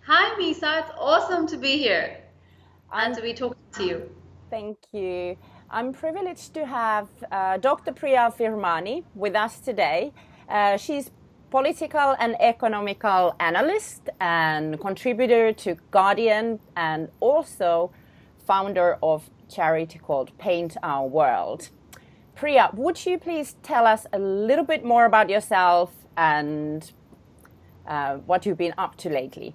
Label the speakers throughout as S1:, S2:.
S1: Hi, Misa. It's awesome to be here and
S2: I'm,
S1: to be talking to you.
S2: Thank you. I'm privileged to have Dr. Priya Virmani with us today. She's political and economical analyst and contributor to Guardian and also founder of charity called Paint Our World. Priya, would you please tell us a little bit more about yourself and what you've been up to lately?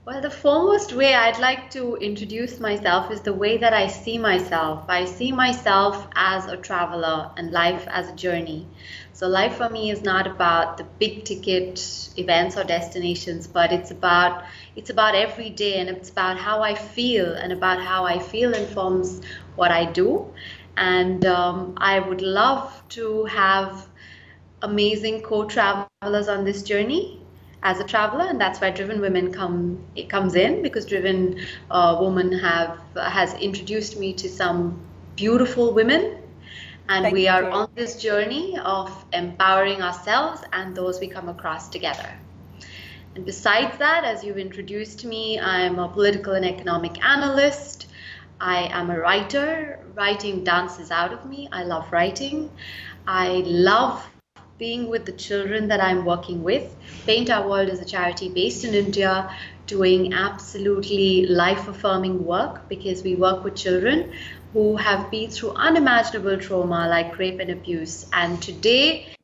S1: Well, the foremost way I'd like to introduce myself is the way that I see myself. I see myself as a traveler and life as a journey. So life for me is not about the big ticket events or destinations, but it's about every day, and it's about how I feel, and about how I feel informs what I do. And I would love to have amazing co-travelers on this journey as a traveler, and that's why Driven Women comes in, because Driven Woman has introduced me to some beautiful women, and
S2: Thank
S1: we are
S2: you.
S1: on this journey of empowering ourselves and those we come across together. And besides that, as you've introduced me, I'm a political and economic analyst. I am a writer. Writing dances out of me. I love writing. I love being with the children that I'm working with. Paint Our World is a charity based in India doing absolutely life-affirming work, because we work with children who have been through unimaginable trauma like rape and abuse. And today,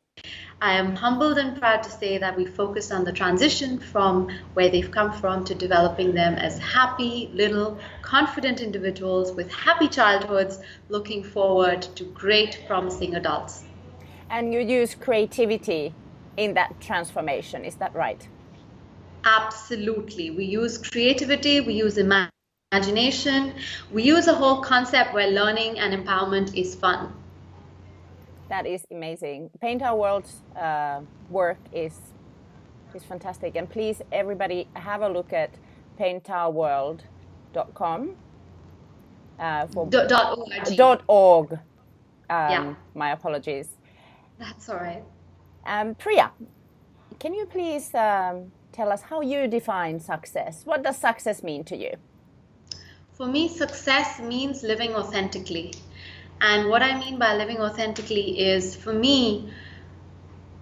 S1: I am humbled and proud to say that we focus on the transition from where they've come from to developing them as happy, little, confident individuals with happy childhoods looking forward to great, promising adults.
S2: And you use creativity in that transformation, is that right?
S1: Absolutely. We use creativity, we use imagination, we use a whole concept where learning and empowerment is fun.
S2: That is amazing. Paint Our World's work is fantastic. And please, everybody, have a look at paintourworld.com for
S1: .org.
S2: .org.
S1: Yeah,
S2: My apologies.
S1: that's all right.
S2: Priya, can you please tell us how you define success? What does success mean to you?
S1: For me, success means living authentically. And what I mean by living authentically is, for me,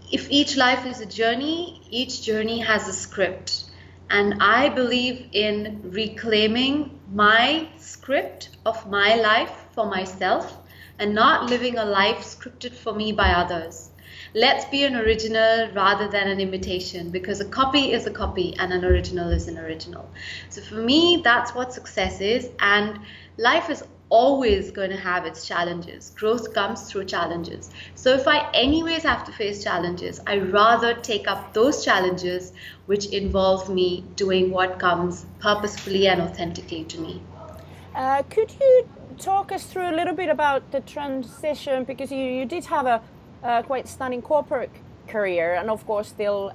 S1: if each life is a journey, each journey has a script. And I believe in reclaiming my script of my life for myself and not living a life scripted for me by others. Let's be an original rather than an imitation, because a copy is a copy and an original is an original. So for me, that's what success is. And life is always going to have its challenges. Growth comes through challenges. So if I anyways have to face challenges, I rather take up those challenges which involve me doing what comes purposefully and authentically to me.
S2: Could you talk us through a little bit about the transition? Because you did have a quite stunning corporate career, and of course still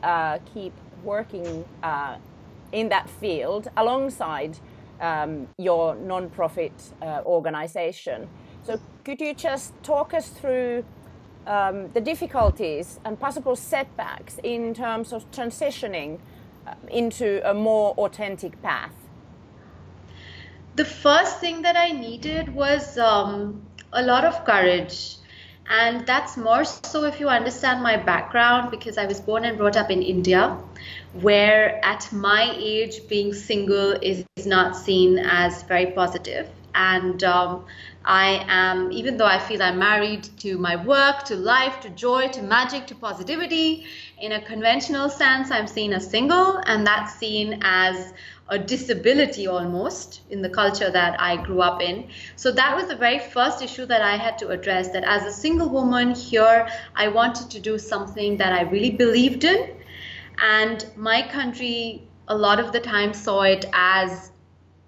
S2: keep working in that field alongside your non-profit organization. So could you just talk us through the difficulties and possible setbacks in terms of transitioning into a more authentic path?
S1: The first thing that I needed was a lot of courage. And that's more so if you understand my background, because I was born and brought up in India, where at my age being single is not seen as very positive. And I am, even though I feel I'm married to my work, to life, to joy, to magic, to positivity, in a conventional sense, I'm seen as single, and that's seen as a disability almost in the culture that I grew up in. So that was the very first issue that I had to address, that as a single woman here, I wanted to do something that I really believed in. And my country, a lot of the time, saw it as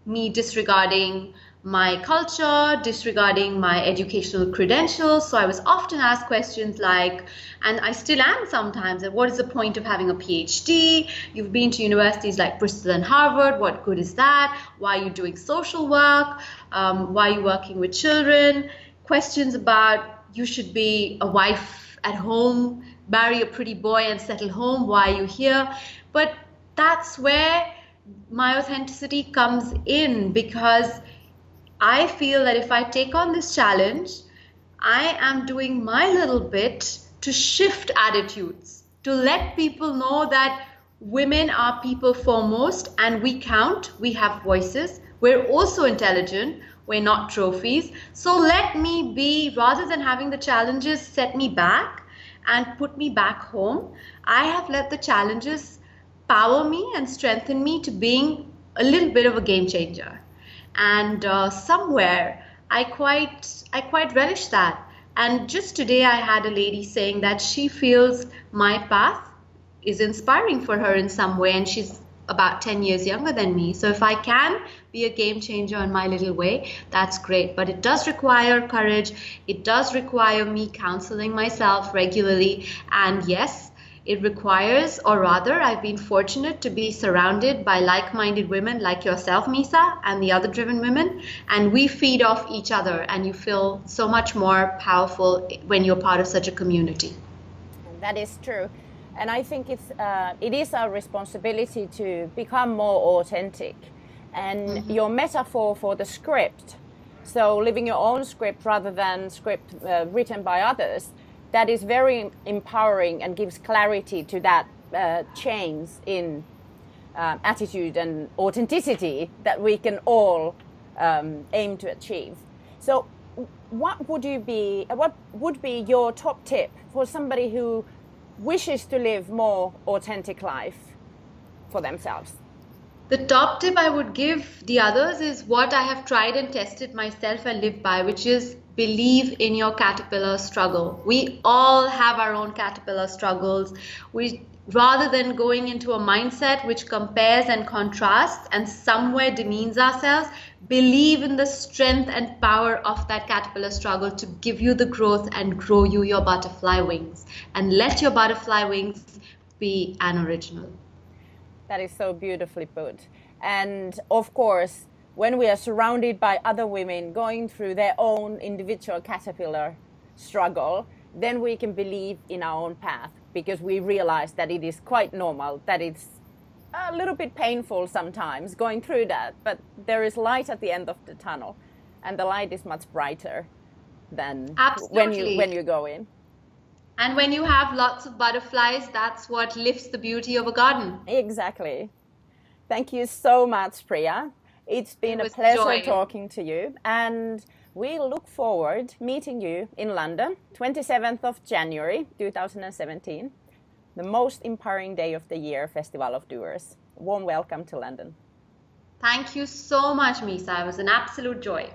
S1: me disregarding my culture, disregarding my educational credentials. So I was often asked questions like, and I still am sometimes, what is the point of having a PhD? You've been to universities like Bristol and Harvard. What good is that? Why are you doing social work? Why are you working with children? Questions about, you should be a wife at home, marry a pretty boy and settle home. Why are you here? But that's where my authenticity comes in, because I feel that if I take on this challenge, I am doing my little bit to shift attitudes, to let people know that women are people foremost and we count, we have voices, we're also intelligent, we're not trophies. So let me be, rather than having the challenges set me back and put me back home, I have let the challenges power me and strengthen me to being a little bit of a game changer. And somewhere I quite relish that. And just today I had a lady saying that she feels my path is inspiring for her in some way, and she's about 10 years younger than me. So if I can be a game changer in my little way, that's great. But it does require courage. It does require me counseling myself regularly. And yes, it requires, or rather, I've been fortunate to be surrounded by like-minded women like yourself, Misa, and the other driven women, and we feed off each other, and you feel so much more powerful when you're part of such a community.
S2: That is true. And I think it is our responsibility to become more authentic. And your metaphor for the script, so living your own script rather than script written by others, that is very empowering and gives clarity to that change in attitude and authenticity that we can all aim to achieve. So what would be your top tip for somebody who wishes to live more authentic life for themselves?
S1: The top tip I would give the others is what I have tried and tested myself and lived by, which is believe in your caterpillar struggle. We all have our own caterpillar struggles. Rather than going into a mindset which compares and contrasts and somewhere demeans ourselves, believe in the strength and power of that caterpillar struggle to give you the growth and grow you your butterfly wings. And let your butterfly wings be an original.
S2: That is so beautifully put. And of course, when we are surrounded by other women going through their own individual caterpillar struggle, then we can believe in our own path, because we realize that it is quite normal, that it's a little bit painful sometimes going through that, but there is light at the end of the tunnel, and the light is much brighter than when you go in.
S1: And when you have lots of butterflies, that's what lifts the beauty of a garden.
S2: Exactly. Thank you so much, Priya. It's been a pleasure talking to you, and we look forward meeting you in London, 27th of January 2017, the most empowering day of the year, Festival of Doers. Warm welcome to London.
S1: Thank you so much, Misa. It was an absolute joy.